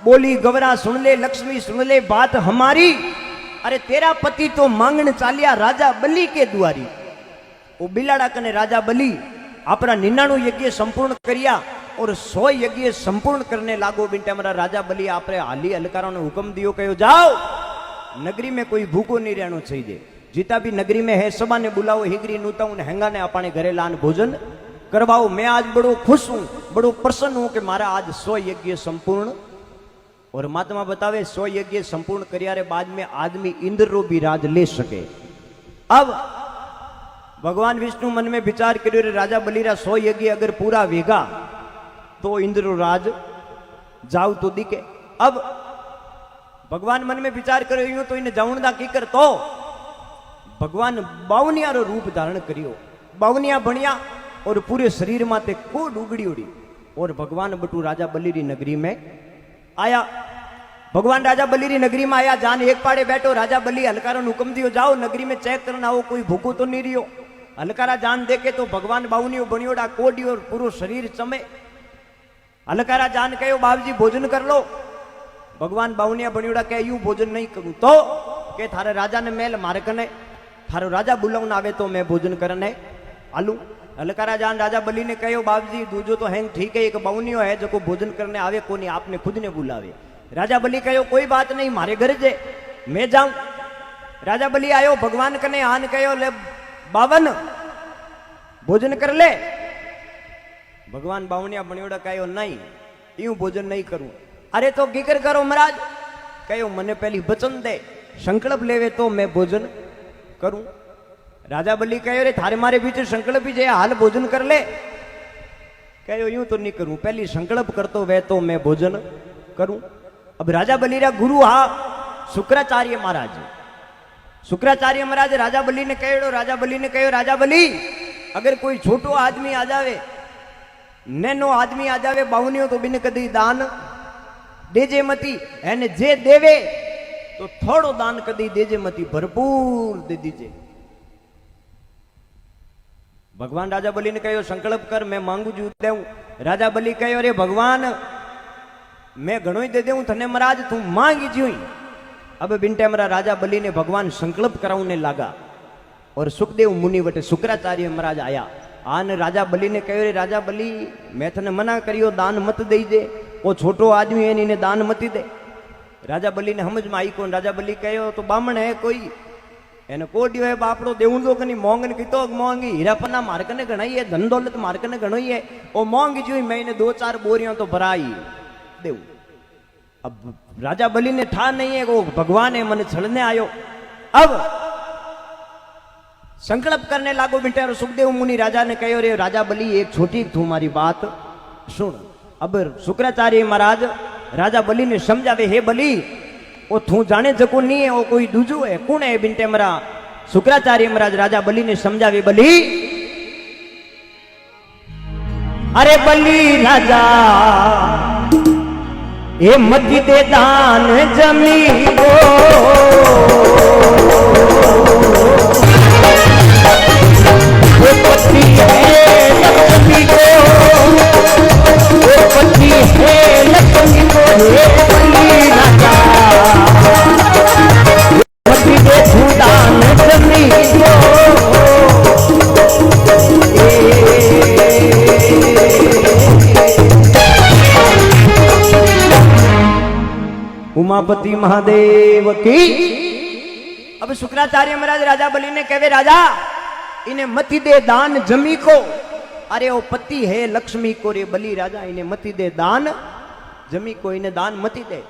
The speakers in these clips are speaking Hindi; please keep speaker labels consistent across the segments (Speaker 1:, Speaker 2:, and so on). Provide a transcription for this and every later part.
Speaker 1: बोली गवरा सुन ले, लक्ष्मी सुन ले बात हमारी। अरे तेरा पति तो मांगण चालिया राजा बलि के द्वारी। वो बिलाड़ा कने राजा बलि अपना 99 यज्ञ संपूर्ण करिया और 100 यज्ञ संपूर्ण करने लागो। बिंटे हमारा राजा बलि आपरे हाली अलकारों ने हुक्म दियो, कहो जाओ नगरी में कोई भूखो नहीं रहना चाहिए। जीता भी नगरी में है सभा ने बुलाओ, हिगरी नूता ने हेंगा ने अपने घरे लान भोजन करवाओ। मैं आज बड़ो खुश हूं, बड़ो प्रसन्न हूं कि मारा आज 100 यज्ञ संपूर्ण। और महात्मा बतावे 100 यज्ञ संपूर्ण करिया रे बाद में आदमी इंद्र रो भी राज ले सके। अब भगवान विष्णु मन में विचार करियो रे राजा बलिरा 100 यज्ञ अगर पूरा वेगा तो इंद्र रो राज जाऊ तो दिखे। अब भगवान मन में विचार करो यूं तो इन्हें जाऊंदा की कर तो भगवान बावनिया रो रूप धारण करियो। बावनिया बनिया और पूरे शरीर माते कोड उगड़ी उड़ी और भगवान बटू राजा बलिरी नगरी में आया। भगवान राजा बलिरी नगरी में आया, जान एक पाड़े बैठो। राजा बलि हलकारा हुक्म दियो, जाओ नगरी में चेक करना हो कोई भूखो तो नहीं रियो। हलकारा जान देखे तो भगवान बावनियो बनियोड़ा कोडी और पूरो शरीर चमे। हलकारा जान कहो बाबजी भोजन कर लो। भगवान बावनिया बनियोड़ा कहे यूं भोजन नहीं करूं तो के थारे राजा ने मेल मारे कने थारो राजा बुलावन आवे तो मैं भोजन करने आलू। हलकारा जान राजा बलि ने कहो बाबजी दूजो तो हैंग ठीक है, एक बावनियो है जो को भोजन करने आवे कोनी, आपने खुद ने बुलावे। राजा बलि कहो कोई बात नहीं, मारे घर जे मैं जाऊं। राजा बलि आयो भगवान कने आन कहो ले बावन भोजन कर ले। भगवान बावनिया बनियोड़ा कहो नहीं यूं भोजन नहीं करूं। अरे तो गिकर करो महाराज, कहो मने पहली वचन दे, संकल्प लेवे तो मैं भोजन करूं। राजा बलि कहो रे थारे मारे बीच संकल्प ही जे हाल भोजन कर ले। कहो यूं तो नहीं करूं, पहली संकल्प करतो वे तो मैं भोजन करूं। अब राजा बलि रा गुरु हा शुक्राचार्य महाराज। शुक्राचार्य महाराज राजा बलि ने कहो, राजा बलि ने कहो राजा बलि अगर कोई छोटो आदमी आ जावे, नैनो आदमी आ जावे बावनियो तो बिन कदी दान देजे मती, एने जे देवे तो थोड़ो दान कदी देजे मती, भरपूर दे दीजे। भगवान राजा बलि ने कहो संकल्प कर मैं मांगू जू देऊं। राजा बलि कहो अरे भगवान मैं घणो ही दे देऊं थने महाराज तू मांगी जुई। अब बिंटे मरा राजा बलि ने भगवान संकल्प कराउने लागा और सुखदेव मुनि वटे शुक्राचार्य महाराज आया। आन राजा बलि ने कहो रे राजा बलि मैं थने मना करियो दान मत दईजे, वो छोटो आदमी है इन्हें दान मत दे। राजा बलि ने समझ में आई कौन। राजा बलि कहो तो बामण है कोई एने कोडियो है बापड़ो देऊं तो कनी मोंगन की तो मोंगी हीरा पन्ना मारकने गणाई है, धन दौलत मारकने गणाई है, वो मोंगी जुई मैं इन्हें 2-4 बोरियां तो भराई देऊ। अब राजा बलि ने ठा नहीं है वो भगवान है मन छलने आयो। अब संकल्प करने लागो बेटा। और सुखदेव मुनि राजा ने कहो रे राजा बलि एक छोटी तुम्हारी बात सुन। अब शुक्राचार्य महाराज राजा बलि ने समझावे हे बलि वो तू जाने जको नहीं है, वो कोई दूजो है कौन है बिंटे मरा। शुक्राचार्य महाराज राजा बलि ने समझावे बलि अरे बलि राजा ये मति दे दान जमी को वो पति है लक्ष्मी को, वो पति है लक्ष्मी को। हे बलि राजा मति दे तू दान जमी को। उमापति महादेव की। अब शुक्राचार्य महाराज राजा बलि ने कहे राजा इन्हें मति दे दान जमी को। अरे वो पति है लक्ष्मी को रे बलि राजा इन्हें मति दे दान जमी को, इन्हें दान मति दे।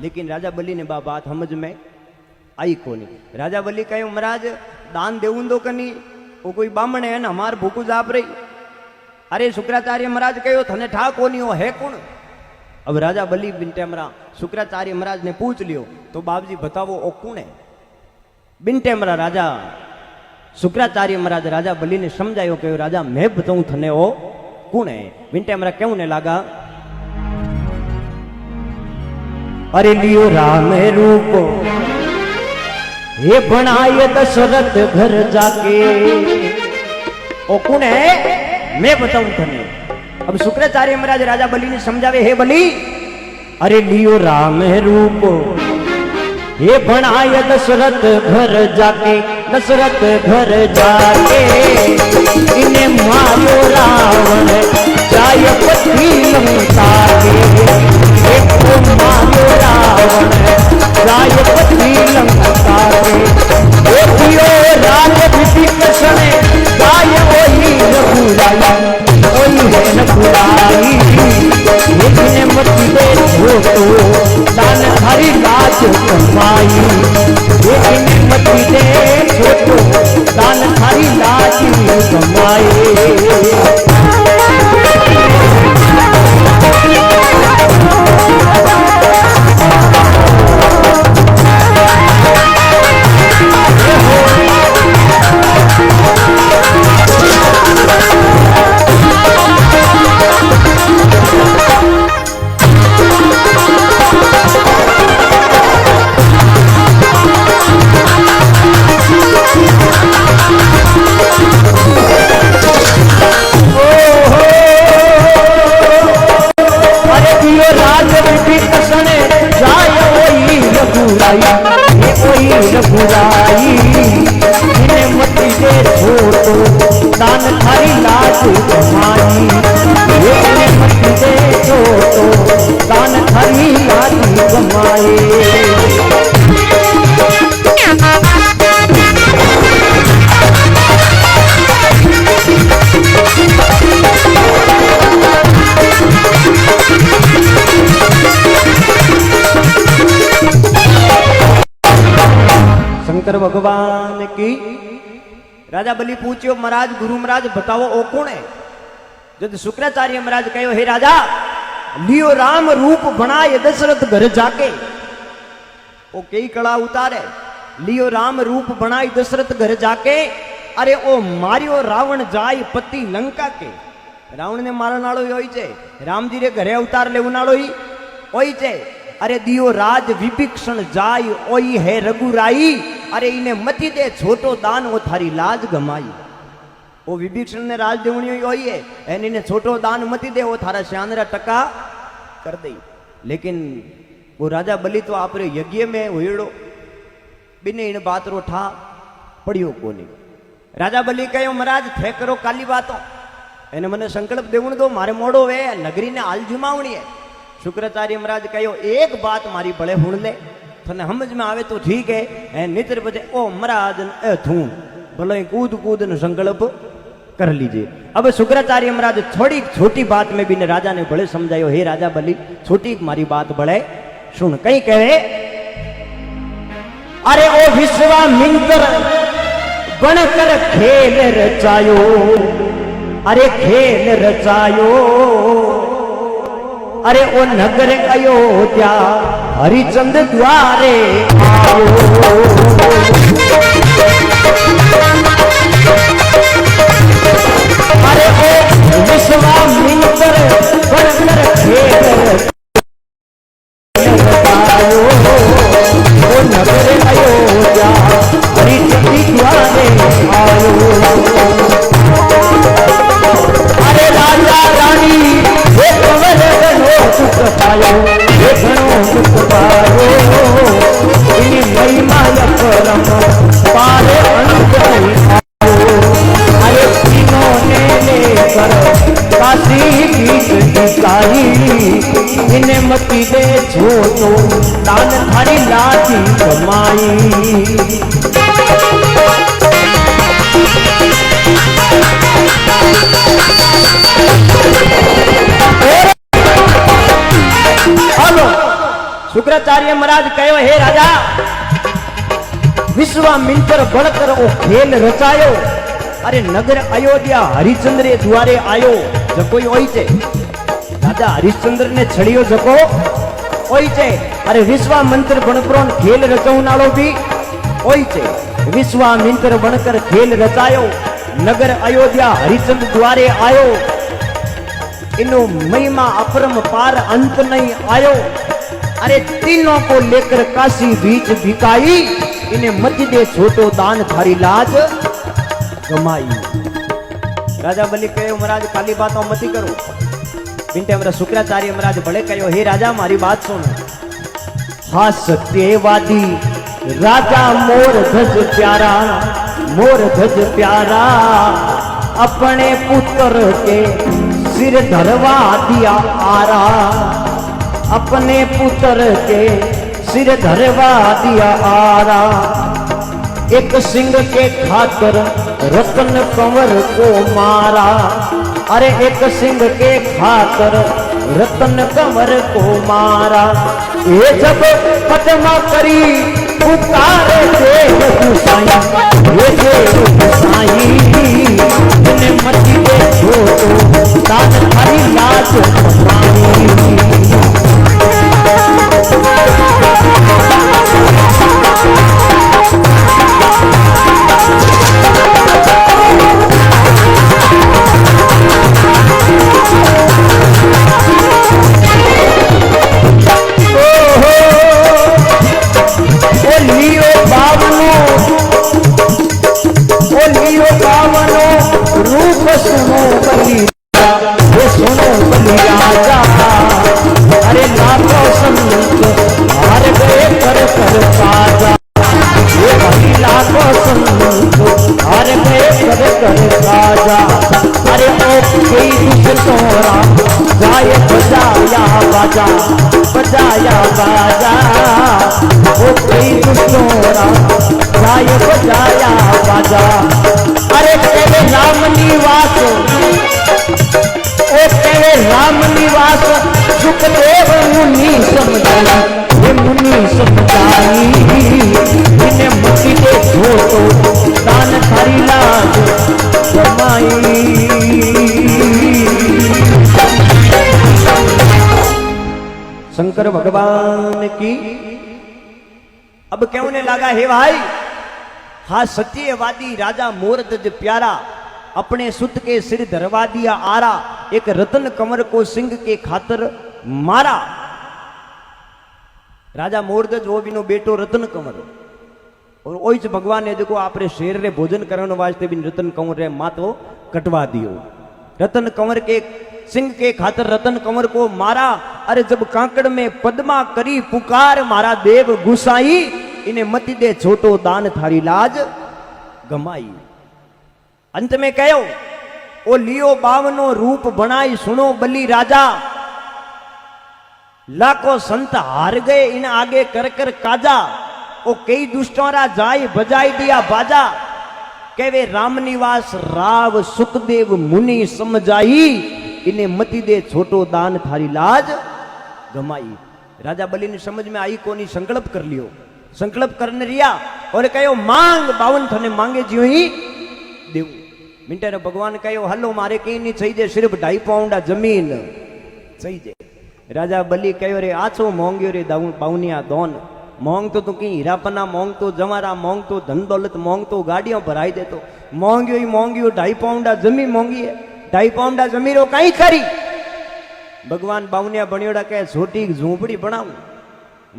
Speaker 1: लेकिन राजा बलि ने बात समझ में आई कोनी। राजा बलि कहे महाराज दान देऊं दो कनी, वो कोई बामण है ना हमार भूकू जाप रही। अरे शुक्राचार्य महाराज कहो थने ठा कोनी हो है कौन। अब राजा बलि बिंटे मरा शुक्राचार्य महाराज ने पूछ लियो तो बाबजी बताओ ओ कौन है। बिंटे मरा राजा शुक्राचार्य महाराज राजा बलि ने समझायो कि राजा मैं बताऊं थने ओ कौन है। बिंटे मरा क्यों ने लागा अरे लियो राम रूप ये बनाए दशरथ घर जाके, ओ कौन है मैं बताऊं थने। अब शुक्राचार्य महाराज राजा बलि ने समझावे हे बलि अरे लियो राम रूप ये बनाए दशरथ घर जाके, दशरथ घर जाके इन्हें मारो रावण जाय पति लंका के, एक मारो रावण जाय पति लंका के, दियो राज विभीषण जाय वही रघुराई, वही है रघुराई, लेकिन मति दे छोटो दान हरि लाज कमाई, लेकिन मति दे छोटो दान हरि लाज कमाई। रघुराई इन्हें मत दे छोटो दान थारी लाज कमाई, इन्हें मत दे छोटो दान थारी लाज कमाई। शंकर भगवान की। राजा बलि पूछ्यो महाराज गुरु महाराज बताओ ओ कौन है? जब शुक्राचार्य महाराज कहो हे राजा लियो राम रूप बनाए दशरथ घर जाके, ओ कई कला उतारे, लियो राम रूप बनाए दशरथ घर जाके, अरे ओ मारियो रावण जाय पति लंका के। रावण ने मारन वालो होई छे, राम जी रे घरे अवतार लेवन वालो ही होई छे। अरे दियो राज विभीषण जाय ओई है रघुराई, अरे इने मती दे छोटो दान वो थारी लाज गमाई। वो विभीषण ने राज देवणी होई है, एन इने छोटो दान मती दे वो थारा श्यानरा टका कर दई। लेकिन वो राजा बलि तो आप यज्ञ में हुएड़ो बिने इन बात रो ठा पड़ियो कोनी। राजा बलि कहो महाराज थे करो काली बातों, एने मने संकल्प देवण दो, मारे मोड़ो वे नगरी ने हाल जुमावणी है। शुक्राचार्य महाराज कहो एक बात मारी भले हुण ले, थने समझ में आवे तो ठीक है, नितर बजे ओ महाराज थू भले कूद कूद न संकल्प कर लीजिए। अब शुक्राचार्य महाराज थोड़ी छोटी बात में भी ने राजा ने भले समझायो, हे राजा बलि छोटी मारी बात भले सुन। कहीं कहे अरे ओ विश्वामित्र बनकर खेल रचायो, अरे खेल रचायो, अरे ओ नगर अयोध्या हरिचंद्र द्वारे आओ। अरे ओ विश्वामित्र बनकर खेल रचायो, ओ नगर अयोध्या हरिचंद्र द्वारे आओ। अरे राजा रानी सुख पायो, सुख पायो, महिमा परम पारे अंत अरे तीनों ने लेकर काशी बीच दिखाई, इन्हें मती दे छोटो दान थारी लाजी कमाई। शुक्राचार्य महाराज कहो हे राजा विश्वामित्र बढ़कर ओ खेल रचायो, अरे नगर अयोध्या हरिचंद्र द्वारे आयो। जको होई छे राजा हरिश्चंद्र ने छड़ियो जको होई छे, अरे विश्वामित्र बनकर खेल रचवनालो भी होई छे। विश्वामित्र बनकर खेल रचायो, नगर अयोध्या हरिचंद्र द्वारे आयो, इनो महिमा अपरम पार अंत नहीं आयो। अरे तीनों को लेकर काशी बीच भिकाई, इन्हें मत दे छोटो दान थारी लाज गमाई। राजा बलि कहे महाराज काली बातों मत करो, बिंटे हमारा शुक्राचार्य महाराज बड़े कहो हे राजा मारी बात सुन। हा सत्यवादी राजा मोर ध्वज प्यारा, मोर ध्वज प्यारा अपने पुत्र के सिर धरवा दिया आरा, अपने पुत्र के सिर धरवा दिया आरा। एक सिंह के खातर रत्न कंवर को मारा, अरे एक सिंह के खातर रत्न कंवर को मारा। ये जब पदमा करी पुकारे देव गुसाई, ये देव गुसाई इन्हें मची दे छोड़ो दान हरी लाज रूप सुनो बलि, ये सुनो बलि राजा। अरे लाखों संत हार गए कर कर काजा, ये बलि लाखों संत हार गए कर कर काजा। अरे ओ कोई दुष्टोरा जाए बजाया बाजा, बजाया बाजा। ओ कोई दुष्टोरा जाए बजाया बाजा। अरे तेरे राम निवास, ओ तेरे राम निवास सुखदेव मुनि समझाई, ये मुनि समझाई इन्हें मती के छोटो दान थारी लाज जमाई। शंकर भगवान की। अब क्यों ने लगा हे भाई, हा सत्यवादी राजा मोर ध्वज प्यारा अपने सुत के सिर धरवा दिया आरा। एक रतन कंवर को सिंह के खातर मारा। राजा मोरध्वज वो बिनो बेटो रतन कंवर, और ओइच भगवान ने देखो आपरे शेर रे भोजन करने वास्ते भी रतन कंवर रे मातो कटवा दियो। रतन कंवर के सिंह के खातर रतन कंवर को मारा। अरे जब कांकड़ में पद्मा करी पुकार मारा देव गुसाई, इन्हें मति दे छोटो दान थारी लाज गमाई। अंत में कहो ओ लियो बावनो रूप बनाई सुनो बलि राजा। लाखों संत हार गए इन आगे कर कर काजा। ओ कई दुष्टोरा जाय बजाई दिया बाजा। कहवे राम निवास राव सुखदेव मुनि समझाई, इन्हें मति दे छोटो दान थारी लाज गमाई। राजा बलि ने समझ में आई कोनी, संकल्प कर लियो। संकल्प करने रिया और कहो मांग बावन थने मांगे जियो ही देव। मिंटे ने भगवान कहो हलो मारे कहीं नहीं चाहिए, सिर्फ 2.5 पाउंड जमीन चाहिए। राजा बलि कहो रे आछो मोंग्यो रे बाउनिया दोन। मोंग तो कहीं हीरापना, मोंग तो जमारा, मोंग तो धन दौलत, मोंग तो गाड़ियां भराई दे तो मोंग्यो ही मोंग्यो। 2.5 पाउंड जमीन मोंगी है, 2.5 पाउंड जमीन रो कहीं करी। भगवान बाउनिया बनियोड़ा कहे छोटी झोपड़ी बनाऊ।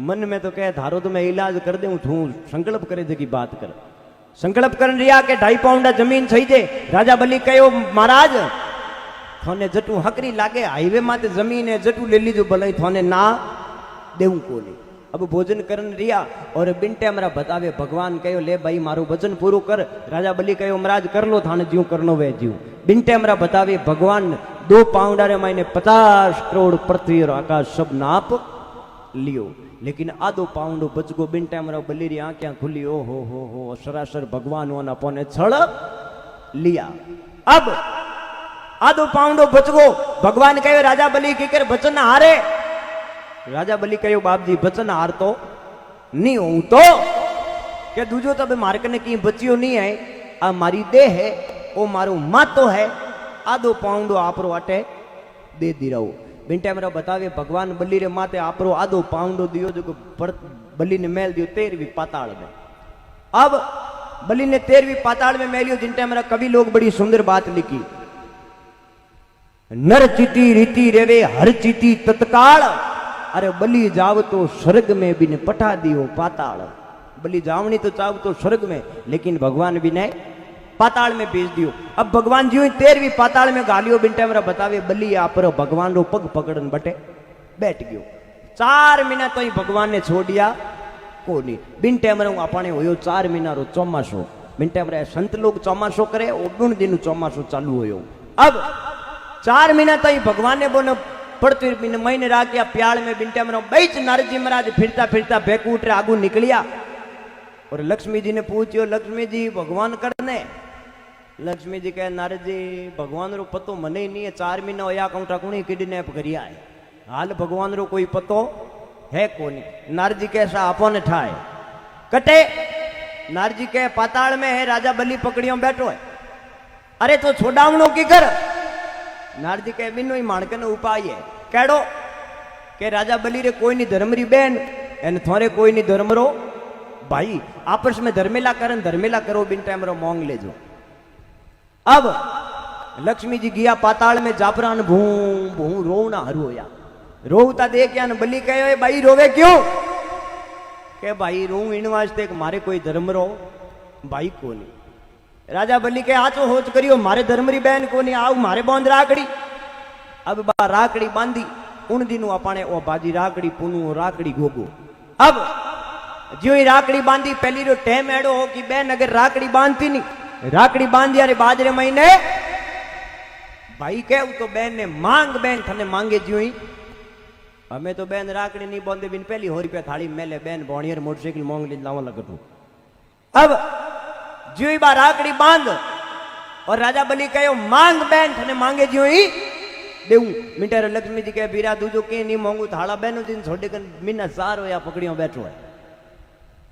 Speaker 1: मन में तो कहे थारो तो मैं इलाज कर दूं, तू संकल्प करे की बात कर। संकल्प कर रिया के 2.5 पाउंड जमीन चाहिए। राजा बलि कहो महाराज थोने जटू हकरी लागे, हाईवे माते जमीन है जटू ले लीजो भले, थोने ना देऊ को नहीं। अब भोजन करन रिया और बिंटे हमारा बतावे भगवान कहो ले भाई मारो वचन पूरो कर। राजा बलि कहो महाराज कर लो थाने ज्यों करनो वे ज्यों। बिंटे हमारा बतावे भगवान 2 पाउंड रे मायने 50 करोड़ पृथ्वी और आकाश सब नाप लियो, लेकिन आधो पाउंड बच गो। बिन टाइम बलि री आंखें खुली, ओ हो सरासर भगवान वन अपने छड़ लिया। अब आधो पाउंड बच गो। भगवान कहे राजा बलि की कर बचन हारे। राजा बलि कहो बाप जी बचन हार तो नहीं हूं तो क्या दूजो तब मार्क ने की बचियो नहीं है। आ मारी दे है ओ मारो मातो है। आधो पाउंड आप वाटे दे दी रहो। बिंटे मेरा बतावे भगवान बलि रे माते आपरो आधो पाउंडो दियो जो बलि ने मेल दियो 13वीं पाताल में। अब बलि ने 13वीं पाताल में मेलियो। जिनटे मेरा कवि लोग बड़ी सुंदर बात लिखी, नर चिति रीति रेवे हर चिति तत्काल। अरे बलि जाव तो स्वर्ग में भी ने पठा दियो पाताल। बलि जावनी तो चाव तो स्वर्ग में, लेकिन भगवान भी ने पाताल में भेज दियो। अब भगवान जी 13वीं पाताल में गालियो बिन टाइम बतावे बली आप भगवान रो पग पकड़न बटे बैठ गयो। 4 महीना तो ही भगवान ने छोड़िया कोनी। बिन टाइम आपने होयो 4 महीना रो चौमासो। बिन टाइम संत लोग चौमासो करे 19 दिन चौमासो चालू होयो। अब 4 महीना तो ही भगवान ने बोने पड़ती महीने राख्या प्याल में बिन टाइम बैच नारद जी महाराज फिरता फिरता भेकूट आगू निकलिया और लक्ष्मी जी ने पूछो लक्ष्मी जी भगवान करने। लक्ष्मी जी कहे नारद जी भगवान रो पतो मने नहीं है। 4 महीना होया कौटा कुणी किडनेप करिया है हाल भगवान रो कोई पतो है कोनी। नारद जी कैसा आपने ठाए कटे। नारद जी कहे पाताल में है राजा बलि पकड़ियो बैठो है। अरे तो छोड़ावनो की कर। नारद जी कहे बिनो ही माणके नो उपाय है केड़ो के राजा बलि रे कोई नहीं धर्मरी बहन एने थोरे कोई नहीं धर्मरो भाई आपस में धर्मेला करो बिन टाइम रो मोंग लेजो। अब लक्ष्मी जी गया पाताल में जापरान भू भू रोवना हरू होया। रोवता देख या बलि कहे भाई रोवे क्यों के भाई रो इन वास्ते मारे कोई धर्म रो भाई को नहीं। राजा बलि के आचो होच करियो मारे धर्मरी बहन को नहीं आओ मारे बांध राकड़ी। अब बा राकड़ी बांधी उन दिनों अपने ओ बाजी राकड़ी पुनू राकड़ी गोगो। अब जो ही राकड़ी बांधी पहली रो टेम एडो हो कि बहन अगर राकड़ी बांधती नहीं राकड़ी बांधी अरे बाजरे महीने भाई कह तो बहन ने मांग बहन थने मांगे जो ही हमें तो बहन राकड़ी नहीं बांधे बिन पहली 100 रुपया थाली मेले बहन बोणियर मोटरसाइकिल मांग ले लावा लगटू। अब जो ही बा राकड़ी बांध और राजा बलि कहो मांग बहन थने मांगे जो ही देऊ। मिटर लक्ष्मी जी कहे बीरा दूजो के नहीं मांगू थाला बहनों दिन छोड़े मीना 4 होया पकड़ियो बैठो है।